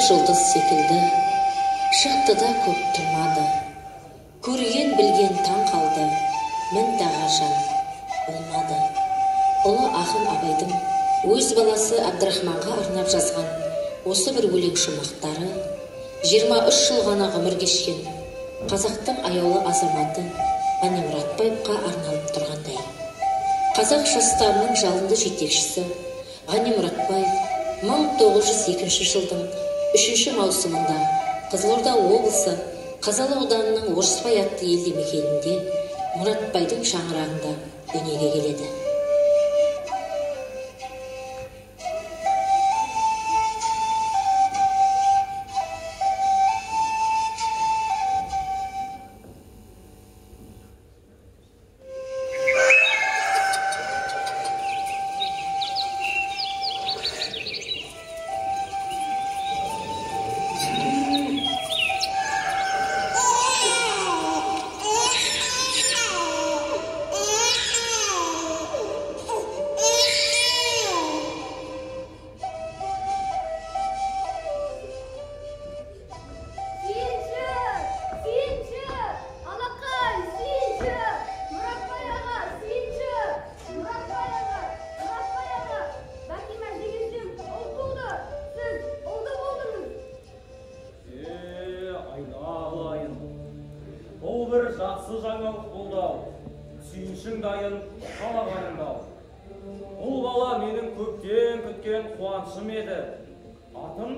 жұлдыз секілді шықты да көп тұрмады. Көрген білген таң қалды, мін тағашан болмады. Ұлы ақын Абайдың өз баласы Әбдірахманға арнап жазған осы бір өлең шумақтары 23 жыл ғана ғұмыр кешкен қазақтың аяулы азаматы Ғани Мұратбаевқа арналып тұрғандай. Қазақ жастарының жалынды жетекшісі Ғани Мұратбаев 1902 жылдың 3 маусымында Қызылорда облысы Қазалы ауданының Орыспай атты елді мекенінде Мұратбайдың шаңырағында дүниеге келеді. Жақсы жаңалық болды-ау, сүйіншің дайын қалағаныңды-ау. Бұл бала менің көптен күткен қуанышым еді. Атын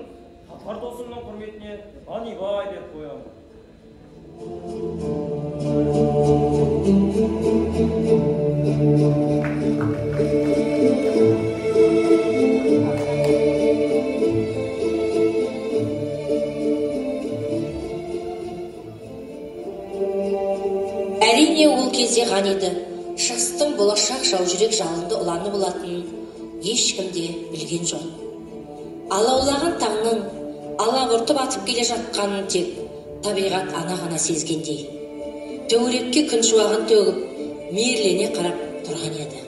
татар досымның құрметіне Ғанибай деп қоямын. Әрине ол кезде Ғаниді жастың болашақ жаужүрек жалынды ұланы болатынын ешкімде білген жоқ. Алаулаған таңның алабұртып атып келе жатқанын тек табиғат ана ғана сезгендей. Төңірекке күн шуағын төгіп, мейірлене қарап тұрған еді.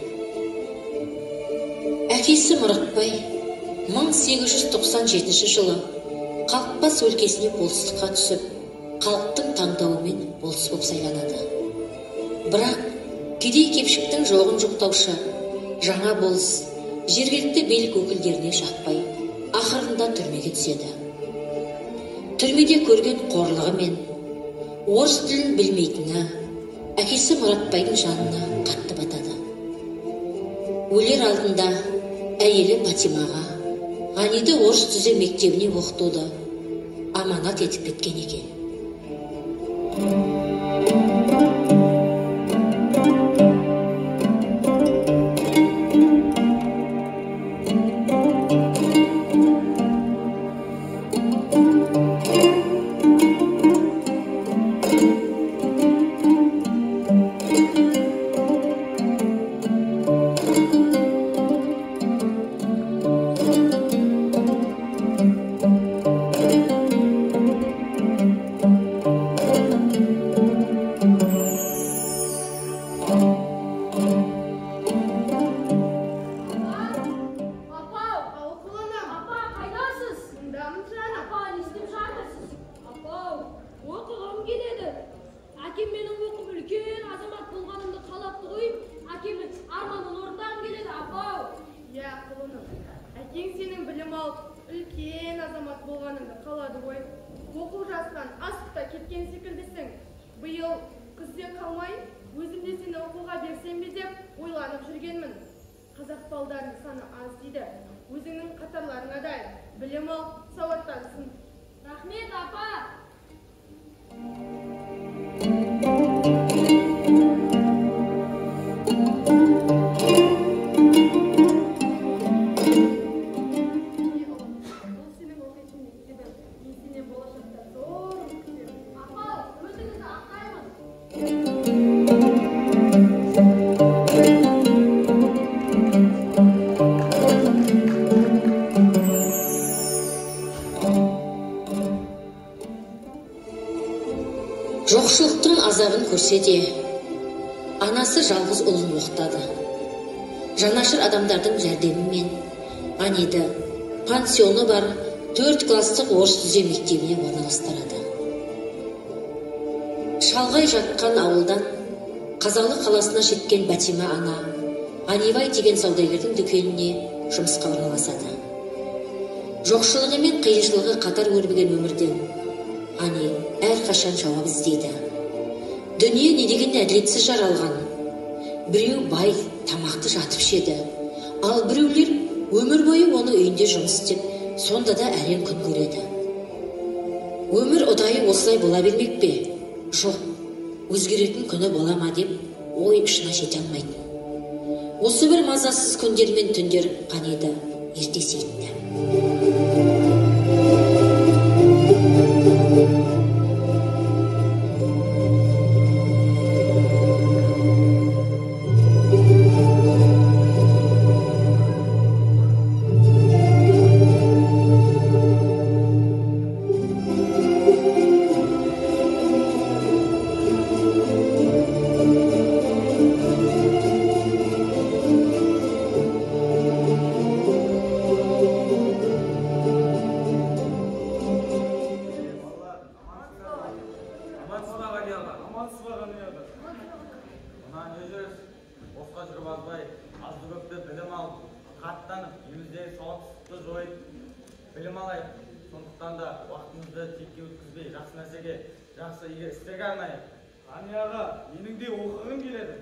Әкесі Мұратбай 1897 жылы Қалқбас өлкесіне болыстыққа түсіп, халықтың таңдауымен болыс боп сайланады. Бірақ кедей-кепшіктің жоғын жоқтаушы жаңа болыс жергілікті билік өкілдеріне жақпай, ақырында түрмеге түседі. Түрмеде көрген қорлығы мен орыс тілін білмейтіні әкесі Мұратбайдың жанына қатты батады. Өлер алдында әйелі Патимаға Ғаниді орыс түзе мектебіне оқытуды аманат етіп кеткен екен. Үлкен азамат болғаныңды қалады ғой. Оқу жазған асықта кеткен секілдісің. Биыл күзде қалмай, өзімде сені оқуға берсем бе деп ойланып жүргенмін. Қазақ балдарының саны аз дейді. Өзіңнің қатарларыңа да білім ал, сауаттансың. Рахмет, апа. Жоқшылықтың азабын көрсе де, анасы жалғыз ұлын оқытады. Жанашыр адамдардың жәрдемімен Ғаниді пансионы бар 4 класстық орыс түзе мектебіне орналастырады. Шалғай жатқан ауылдан Қазалы қаласына жеткен Бәтима ана Ғанибай деген саудагердің дүкеніне жұмысқа орналасады. Жоқшылығы мен қиыншылығы қатар өрбіген өмірден Ғани әрқашан жауап іздейді. Дүние не деген әділетсіз жаралған. Біреу бай тамақты жатып жеді, ал біреулер өмір бойы оны үйінде жұмыс істеп, сонда да әрең күн көреді. Өмір ұдайы осылай бола бермек пе? Жоқ, өзгеретін күні бола ма деп ой ұшына жете алмайды. Осы бір мазасыз күндер мен түндер Ғаниді ерте сейітті. Жақсы егер істерге арнайық. Ғани аға, менің де оқығым келеді.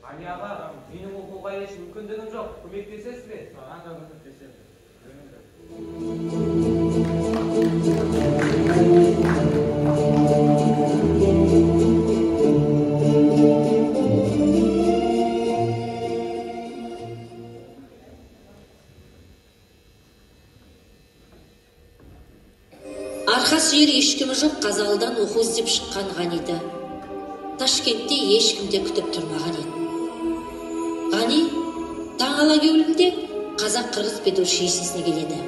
Ғани аға, менің оқуға еш мүмкіндігім жоқ. Көмектесесіз бе? Саған да көмектесемін. Арқа сүйер ешкімі жоқ Қазалыдан оқу іздеп шыққан Ғаниді Ташкентте ешкімде күтіп тұрмаған еді. Ғани таң ала кеуілімде қазақ-қырғыз педучилищесіне келеді.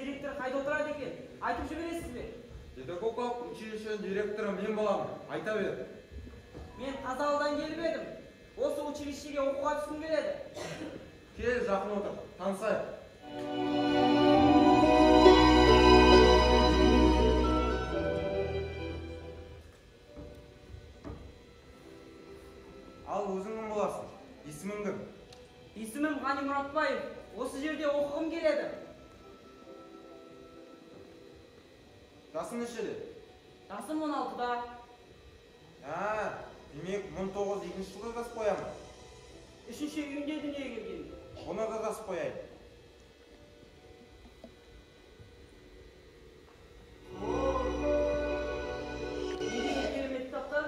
Директор қайда отырады екен? Айтып жібересіз бе? Педагогикалық училищенің директоры мен боламын. Айта бер. Мен Қазалыдан келіп едім. Осы училищеге оқуға түскім келеді. Кел, жақын отыр. Танысайық. Ал өзің кім боласың? Есімің кім? Есімім Ғани Мұратбаев. Осы жерде оқығым келеді. Жасың нешеде? Жасым 16-да. Демек 1902 жылғы жас қоямын. 3-ші үйінде дүниеге келген. Оны да жас қояйын. Не деген керемет кітаптар?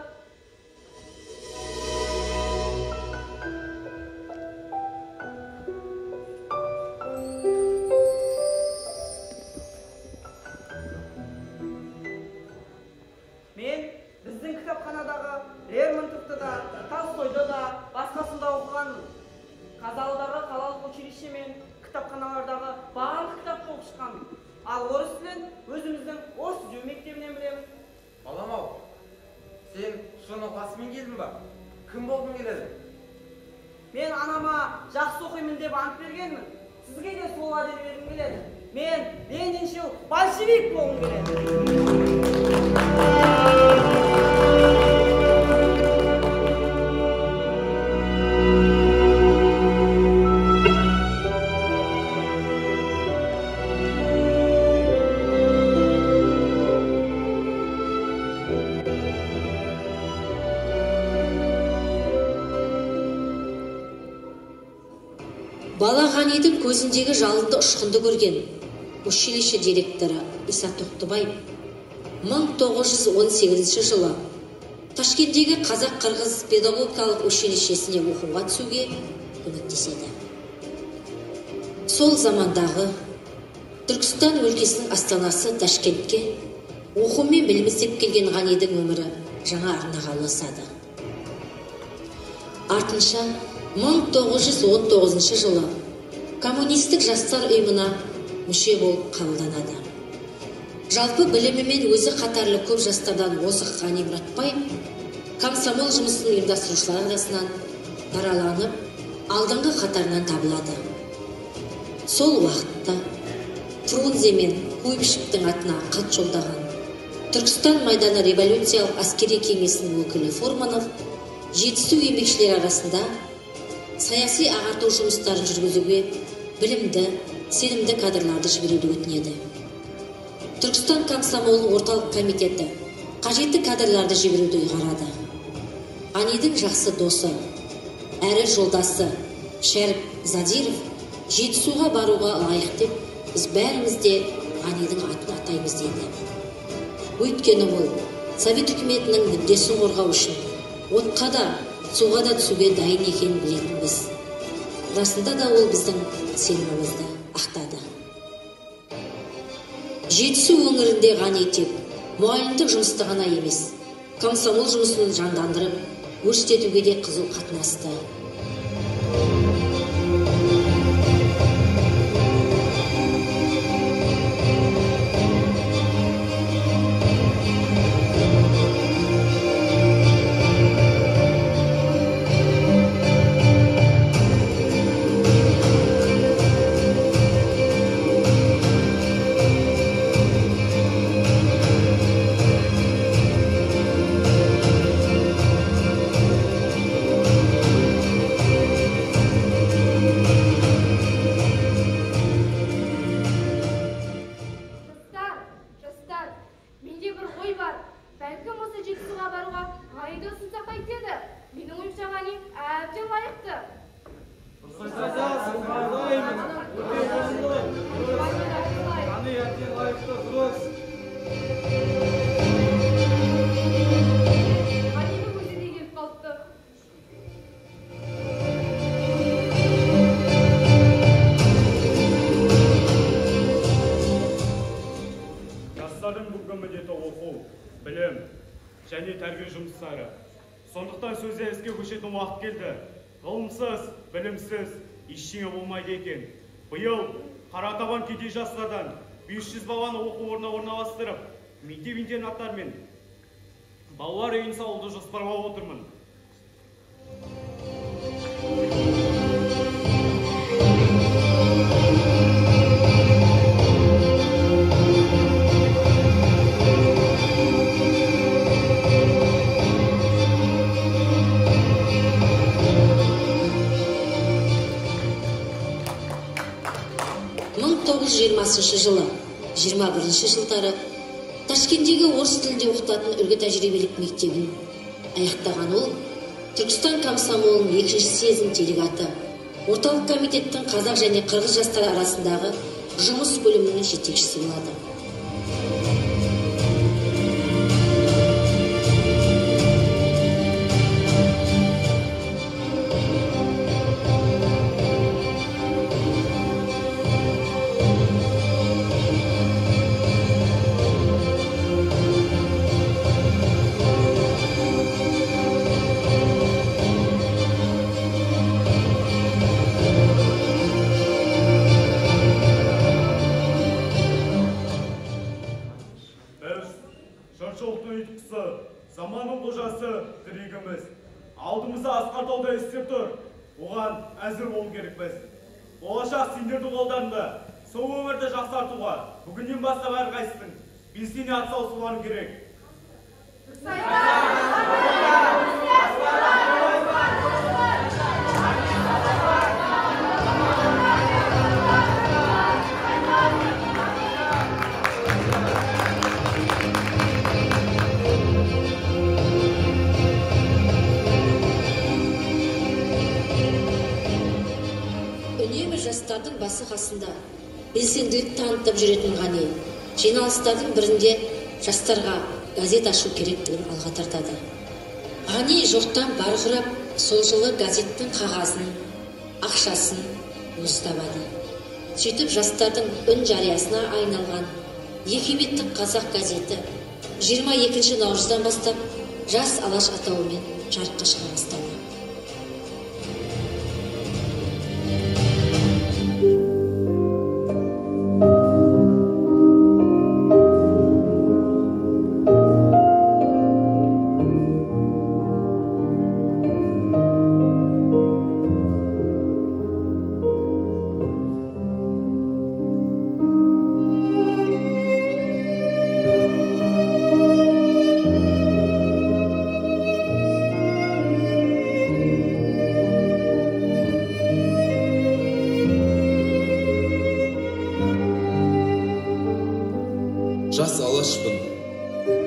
Мен біздің кітапханадағы Лермонтовты да, Толстойды да, басқасында оқығанмын. Қазалыдағы қалалық училище мен кітапханалардағы барлық кітапты оқып шыққанмын. Ал орыс тілін өзіміздің орыс түзеу мектебінен білемін. Балам-ау, сен шын оқасымен келдің ба? Кім болғың келеді? Мен анама жақсы оқимын деп ант бергенмін. Сізге де сол уәде бергім келеді. Мен лениншіл большевик болғым келеді. Бала Ғанидың көзіндегі жалынды ұшқынды көрген училище директоры Иса Тоқтыбаев 1918 жылы Ташкенттегі қазақ-қырғыз педагогикалық училищесіне оқуға түсуге көмектеседі. Сол замандағы Түркістан өлкесінің астанасы Ташкентке оқу мен білім іздеп келген Ғанидың өмірі жаңа арнаға ұласады. Артынша 1919 жылы коммунистік жастар ұйымына мүше болып қабылданады. Жалпы білімімен өзі қатарлы көп жастардан озық Ғани Мұратбай комсомол жұмысын ұйымдастырушылар арасынан дараланып, алдыңғы қатарынан табылады. Сол уақытта Фрунзе мен Куйбышевтің атына хат жолдаған Түркістан майданы революциялық әскери кеңесінің өкілі Форманов жетісу еңбекшілер арасында саяси ағарту жұмыстарын жүргізуге білімді, сенімді кадрларды жіберуді өтінеді. Түркістан комсомолының орталық комитеті қажетті кадрларды жіберуді ұйғарады. Ғанидің жақсы досы, әрі жолдасы Шәріп Задиров жетісуға баруға лайық деп, біз бәріміз де Ғанидің атын атаймыз дейді. Өйткені ол Совет үкіметінің мүддесін қорғау үшін отқа да, суға да түсуге дайын екенін білетінбіз. Расында да ол біздің сенімімізді ақтады. Жетісу өңірінде Ғани тек мұғалімдік жұмысты ғана емес, комсомол жұмысын жандандырып, өрістетуге де қызу қатынасты. Білім және тәрбие жұмыстары. Сондықтан сөзде іске көшетін уақыт келді. Ғылымсыз, білімсіз ештеңе болмайды екен. Биыл Қаратабан кедей жастардан 500 баланы оқу орнына орналастырып, мектеп-интернаттар мен балалар үйін салуды жоспарлап отырмын. жылы 21 жылдары Ташкенттегі орыс тілінде оқытатын үлгі тәжірибелік мектебін аяқтаған ол Түркістан комсомолының 2-ші съездің делегаты, орталық комитеттің қазақ және қырғыз жастары арасындағы жұмыс бөлімінің жетекшісі болады. Заманның қожасы тірегіміз. Алдымызда асқар тауда істеп тұр. Оған әзір болу керекпіз. Болашақ сендердің қолдарында. Сол өмірді жақсартуға бүгіннен бастап әрқайсының белсене атсалысуларың керек. Жастардың басы қасында белсенділік танытып жүретін Ғани жиналыстардың бірінде жастарға газет ашу керектігін алға тартады. Ғани жоқтан бар құрап, сол жылы газеттің қағазын, ақшасын өзі табады. Сөйтіп жастардың үн жариясына айналған Егеметтік Қазақ газеті 22 наурыздан бастап Жас Алаш атауымен жарыққа шыға бастады. Жас алашпын,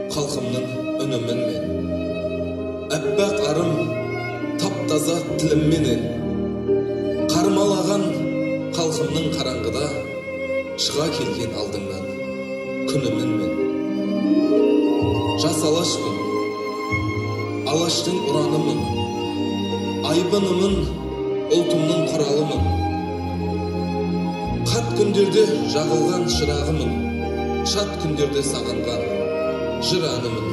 халқымның үнімінмен. Әппақ арым, таптаза тілімменен. Қармалаған халқымның қараңғыда, шыға келген алдыңнан күнімінмен. Жас алашпын, алаштың ұранымын, айбынымын, ұлтымның құралымын. Қат күндерде жағылған шырағымын, шат күндерде сағынған жыр әнімін.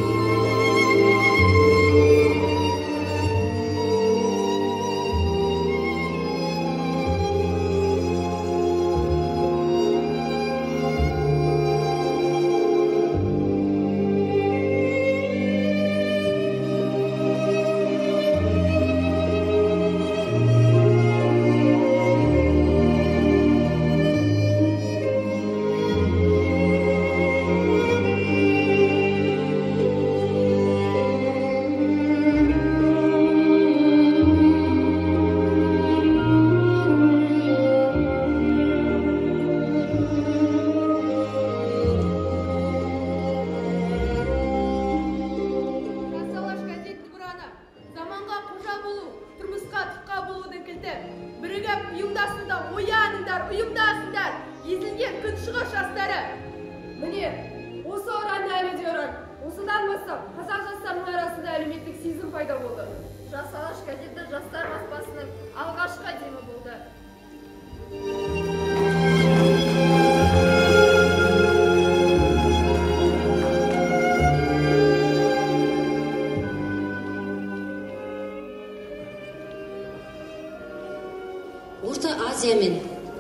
Орта Азия мен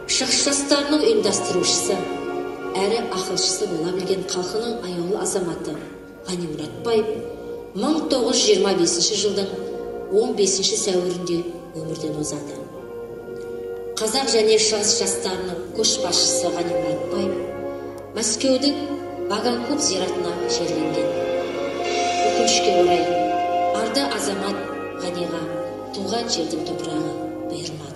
шығыс жастарының ұйымдастырушысы, әрі ақылшысы бола білген халқының аяулы азаматы Ғани Мұратбаев 1925 жылдың 15 сәуірінде өмірден озады. Қазақ және шығыс жастарының көшбасшысы Ғани Мұратбаев Мәскеудің Ваганков зиратына жерленген. Өкінішке орай, арда азамат Ғаниға туған жердің топырағы бұйырмады.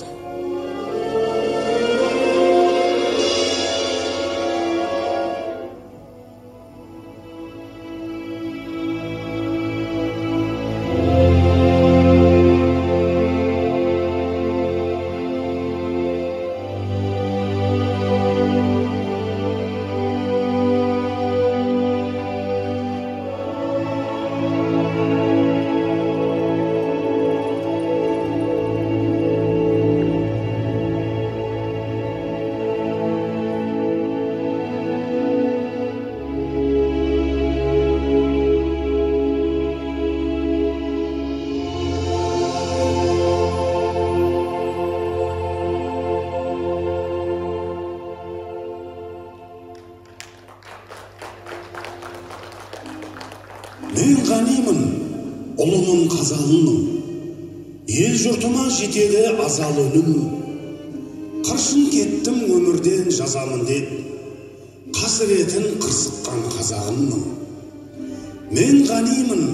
Мен ғанимын, ұлының қазалының, ел жұртыма жетеді азал өнім. Қыршын кеттім өмірден жазамын деп, қасіретін қырсыққан қазағымның. Мен ғанимын,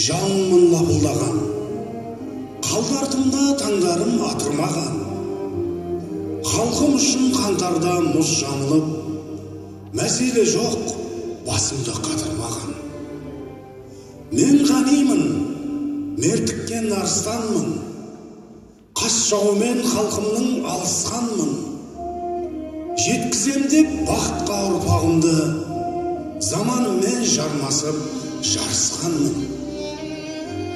жалынмын лапылдаған, қалдартымда таңдарым атырмаған. Халқым үшін қаңтарда мұз жамылып, мәселе жоқ, басымды қатырмаған. Мен ғанимын, мертіккен арыстанмын, қас жаумен халқымның алысқанмын. Жеткізем деп бақытқа ұрпағымды, заманыммен жармасып жарысқанмын.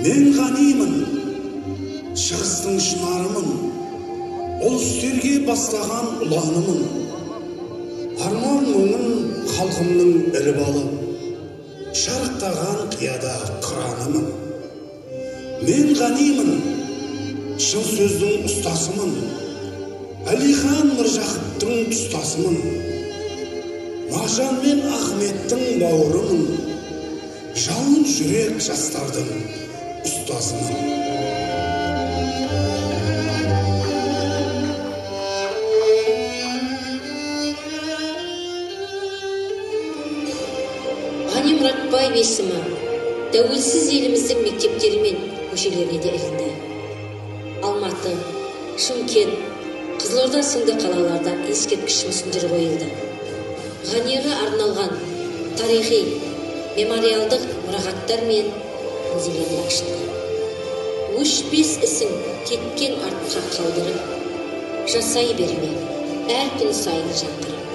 Мен ғанимын, шығыстың шынарымын, ұл үстерге бастаған ұланымын. Арман мұңын халқымның іліп алып, шарықтаған қияда қыранымын. Мен ғанимын, шын сөздің ұстасымын, Әлихан Міржақыптың тұстасымын. Мағжан мен Ахметтің бауырымын, жалын жүрек жастардың ұстазымын. Ғани Мұратбаев есімі тәуелсіз еліміздің мектептері мен көшелеріне де ілінді. Алматы, Шымкент, Қызылорда сынды қалаларда ескерткіш мүсіндер қойылды. ғанирға арналған тарихи мемориалдық мұрағаттар мен музейлер ашылды. Өшпес ісің кеткен артқа қалдырып, жасай берме, әр күн сайын жаңғырып.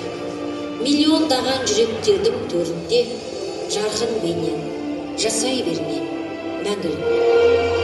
Миллиондаған жүректердің төрінде жарқын бейнең, жасай берме, мәңгілік.